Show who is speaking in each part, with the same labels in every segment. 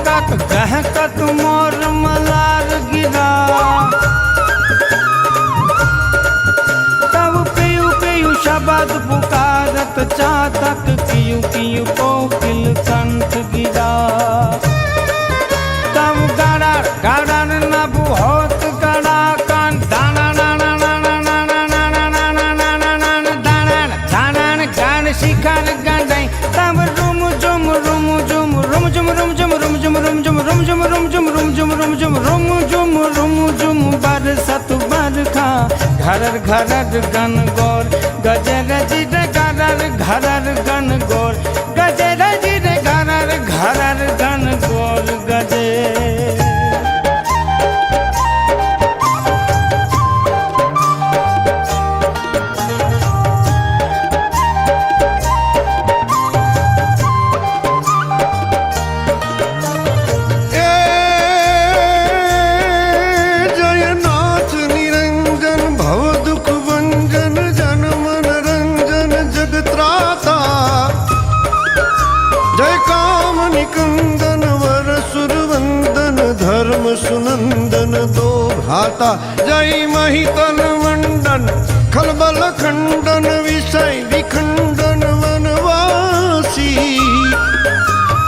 Speaker 1: कक गहकत मोर मलार गिरा। तब पियू पियू शब्द पुकारत चातक कियू कियू कोकिल कंठ गिरा। तब गड़र गड़र नभ होत गड़ा कान दाना नाना नाना नाना नाना नाना नाना नाना दानन दानन गान शिखर गंडई। तब रुम जुम रुम जुम रुम जुम रुम जुम रुम जुम रुम जुम रुम जुम रुम जुम रुम जुम रुम जुम रुम जुम रुम जुम बरसत बरखा घरर घरर गन गोर गजर जिर घरर घरर गन गोर गजर जिर घरर घरर गन गोर गजे।
Speaker 2: सुनंदन दो भाता जय महितन मंडन खलबल खंडन विषय विखंडन वनवासी।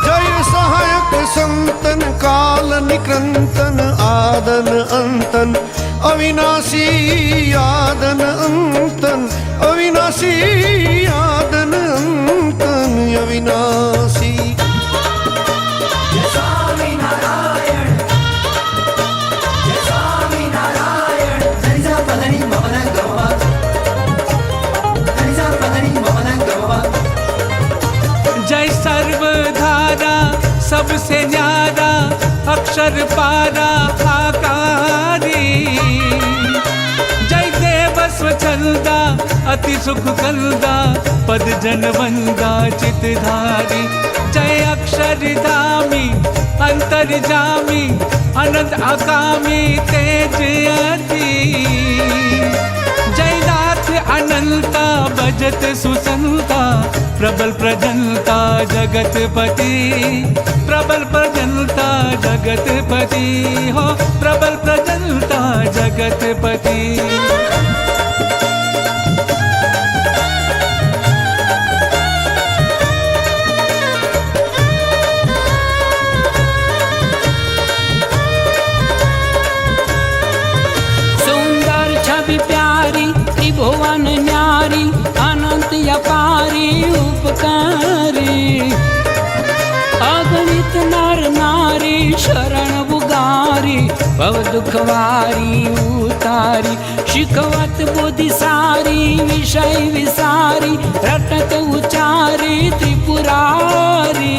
Speaker 2: जय सहायक संतन काल निक्रंतन आदन अंतन अविनाशी आदन अंतन अविनाशी आदन अंतन अविनाशी।
Speaker 3: जय सर्वधारा सबसे न्यारा अक्षर पारा आकारी। जय देव स्वच्छंदा अति सुख कंदा पद जन वंदा चितधारी। जय अक्षर धामी अंतर्जामी अनंत अकामी तेज अति। जय नाथ अनंता भजत सुसंता प्रबल प्रजनता जगतपति। प्रबल प्रजनता जगतपति हो प्रबल प्रजनता जगतपति।
Speaker 4: सुंदर छवि प्यारी त्रिभुवन न्यारी अनंत अपारी उपकारी। अगणित नर नारी शरण बुगारी भव दुखवारी उतारी। शिखवत बुद्धि सारी विषय विसारी रटत उचारी त्रिपुरारी।